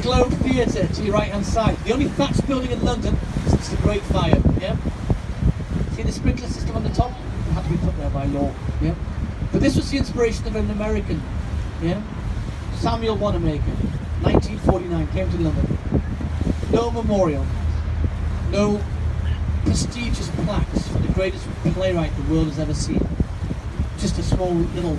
The Globe Theatre to your right hand side. The only thatched building in London since the Great Fire. Yeah. See the sprinkler system on the top? It had to be put there by law. Yeah. But this was the inspiration of an American. Yeah. Samuel Wanamaker, 1949, came to London. No memorial, no prestigious plaques for the greatest playwright the world has ever seen. Just a small little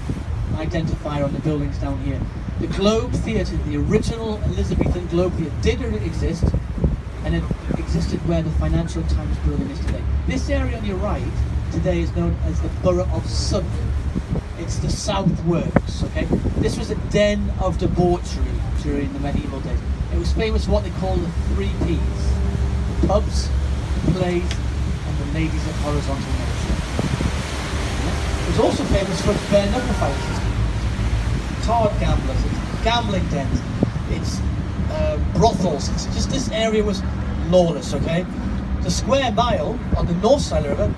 identifier on the buildings down here. The Globe Theatre, the original Elizabethan Globe Theatre, did exist, and it existed where the Financial Times building is today. This area on your right today is known as the Borough of Sutton. It's the South Works, okay? This was a den of debauchery during the medieval days. It was famous for what they call the 3 Ps. The pubs, the plays, and the ladies of horizontal motion. It was also famous for its bare knuckle fight system. Card gamblers, it's gambling dens, it's brothels. It's just, this area was lawless, okay? The square mile on the north side of the river,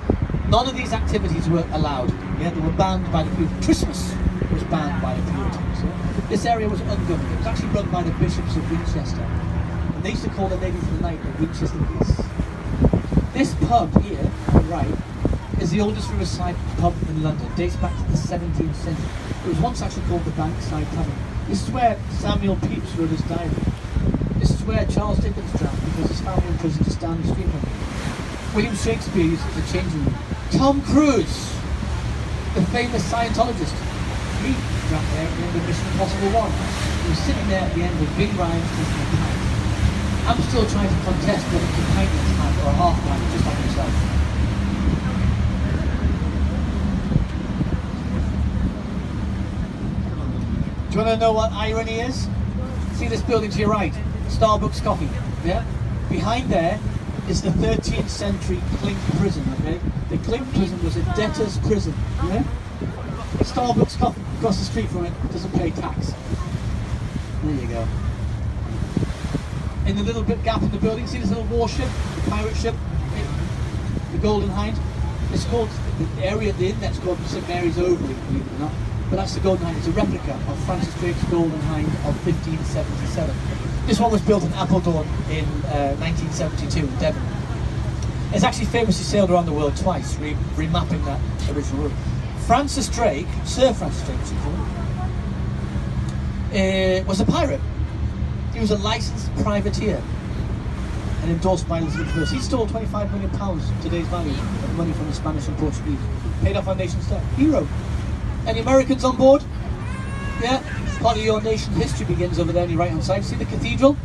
none of these activities were allowed. Yeah, they were banned by the Puritans. Christmas was banned by the Puritans. Yeah? This area was ungoverned. It was actually run by the bishops of Winchester. And they used to call the ladies of the night the Winchester Geese. This pub here, on the right, is the oldest riverside pub in London. It dates back to the 17th century. It was once actually called the Bankside Tavern. This is where Samuel Pepys wrote his diary. This is where Charles Dickens drowned because his family in prison just down the street from him. William Shakespeare used the changing room. Tom Cruise, the famous Scientologist, he dropped there at the end of Mission Impossible 1. He was sitting there at the end with Big Ryan drinking a pint. I'm still trying to contest whether it's a pint in his hand or a half pint, just like himself. Do you want to know what irony is? See this building to your right, Starbucks Coffee, yeah? Behind there is the 13th century Clink prison, okay? The Clink prison was a debtor's prison, yeah? Starbucks Coffee across the street from it doesn't pay tax. There you go. In the little bit gap in the building, see this little warship, the pirate ship, the Golden Hind? It's called, the area at the inlet's called St Mary's Overy, believe it or not. But that's the Golden Hind. It's a replica of Francis Drake's Golden Hind of 1577. This one was built in Appledore in 1972 in Devon. It's actually famously sailed around the world twice, remapping that original route. Francis Drake, Sir Francis Drake, as you call him, was a pirate. He was a licensed privateer and endorsed by Elizabeth I. He stole £25 million today's value of money from the Spanish and Portuguese. Paid off our nation's debt. Hero. Any Americans on board? Yeah? Part of your nation's history begins over there on your right hand side. See the cathedral?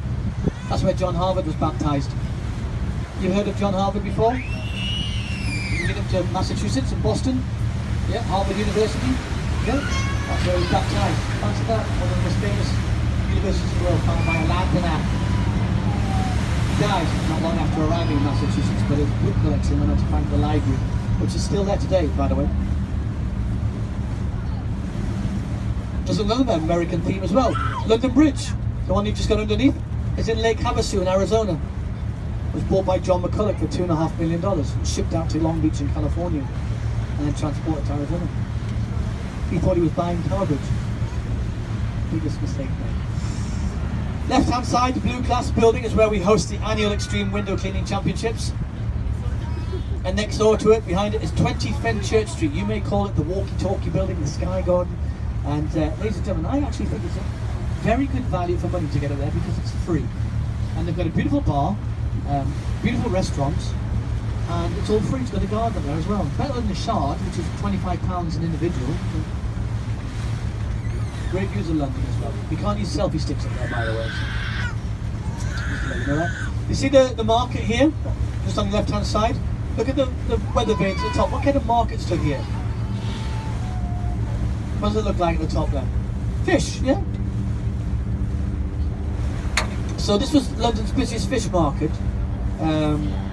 That's where John Harvard was baptised. You've heard of John Harvard before? You get him to Massachusetts and Boston. Yeah, Harvard University. Yeah, that's where he was baptised. Fancy that? One of the most famous universities in the world, founded by a landowner. He died not long after arriving in Massachusetts, but his book collection went on to found the library, which is still there today, by the way. There's another American theme as well. London Bridge, the one you've just got underneath, is in Lake Havasu in Arizona. It was bought by John McCulloch for $2.5 million and shipped out to Long Beach in California and then transported to Arizona. He thought he was buying Tower Bridge. Biggest mistake made. Left hand side, the blue glass building is where we host the annual Extreme Window Cleaning Championships. And next door to it, behind it, is 20 Fenchurch Street. You may call it the walkie-talkie building, the Sky Garden. And ladies and gentlemen, I actually think it's a very good value for money to get it there because it's free. And they've got a beautiful bar, beautiful restaurants, and it's all free. It's got a garden there as well. Better than the Shard, which is £25 an individual. Great views of London as well. You can't use selfie sticks up there, by the way. Just to let you know that. You see the market here, just on the left-hand side? Look at the weather vanes at the top. What kind of market stood here? What does it look like at the top there? Fish, yeah? So this was London's busiest fish market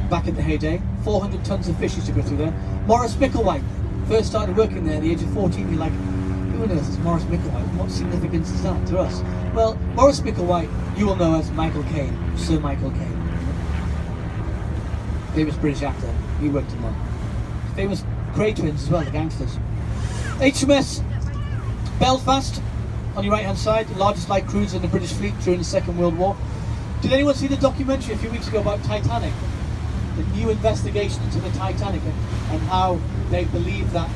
back in the heyday. 400 tons of fish used to go through there. Maurice Micklewhite first started working there at the age of 14. You're like, who on earth is Maurice Micklewhite? What significance is that to us? Well, Maurice Micklewhite, you will know as Michael Caine, Sir Michael Caine. Famous British actor. He worked in one. Famous Cray twins as well, the gangsters. HMS Belfast, on your right hand side, the largest light cruiser in the British fleet during the Second World War. Did anyone see the documentary a few weeks ago about Titanic? The new investigation into the Titanic and how they believe that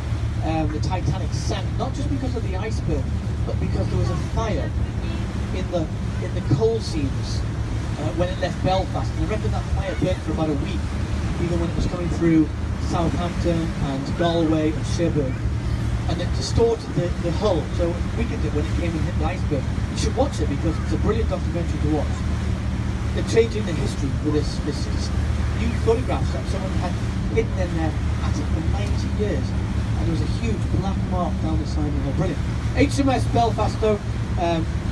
the Titanic sank not just because of the iceberg, but because there was a fire in the coal seams when it left Belfast. And I reckon that fire burnt for about a week, even when it was coming through Southampton and Galway and Cherbourg. And it distorted the hull, so it weakened it when it came and hit the iceberg. You should watch it because it's a brilliant documentary to watch. They're changing the history with this new photographs that someone had hidden in their attic for 90 years. And there was a huge black mark down the side of the hull. Brilliant. HMS Belfast though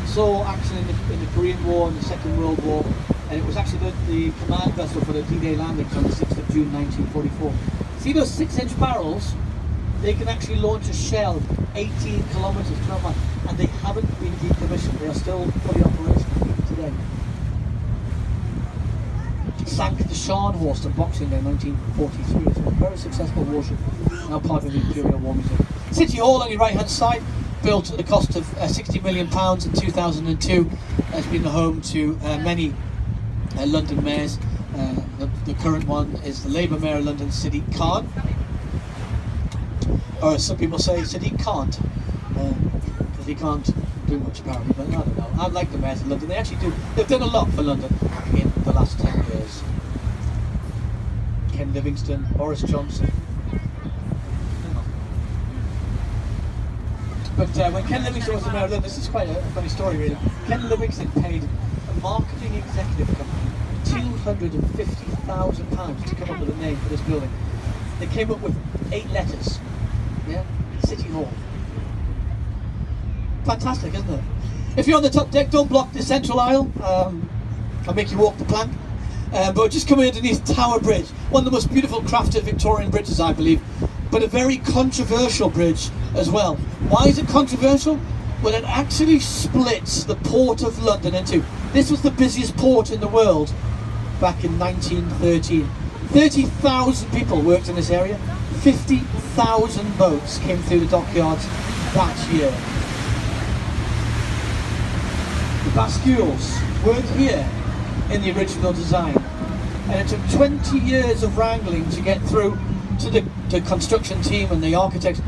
saw action in the Korean War and the Second World War, and it was actually the command vessel for the D-Day landings on the 6th of June 1944. See those 6-inch barrels? They can actually launch a shell 18 kilometres, 12 miles, and they haven't been decommissioned. They are still fully operational today. Sank the Scharnhorst at Boxing Day 1943. It's a very successful warship, now part of the Imperial War Museum. City Hall on your right hand side, built at the cost of £60 million in 2002, has been the home to many London mayors. The current one is the Labour Mayor of London, Sadiq Khan. Or as some people say, Sadiq can't, because he can't do much apparently, but I don't know. I like the mayors of London. They actually do. They've done a lot for London in the last 10 years. Ken Livingstone, Boris Johnson. But when Ken Livingstone was the mayor of London, this is quite a funny story really. Ken Livingstone paid a marketing executive company £250,000 to come up with a name for this building. They came up with 8 letters. Yeah, City Hall. Fantastic, isn't it? If you're on the top deck, don't block the central aisle. I'll make you walk the plank. But just coming underneath Tower Bridge, one of the most beautiful crafted Victorian bridges, I believe, but a very controversial bridge as well. Why is it controversial? Well, it actually splits the port of London in two. This was the busiest port in the world back in 1913. 30,000 people worked in this area. 50,000 boats came through the dockyards that year. The bascules weren't here in the original design, and it took 20 years of wrangling to get through to the construction team and the architects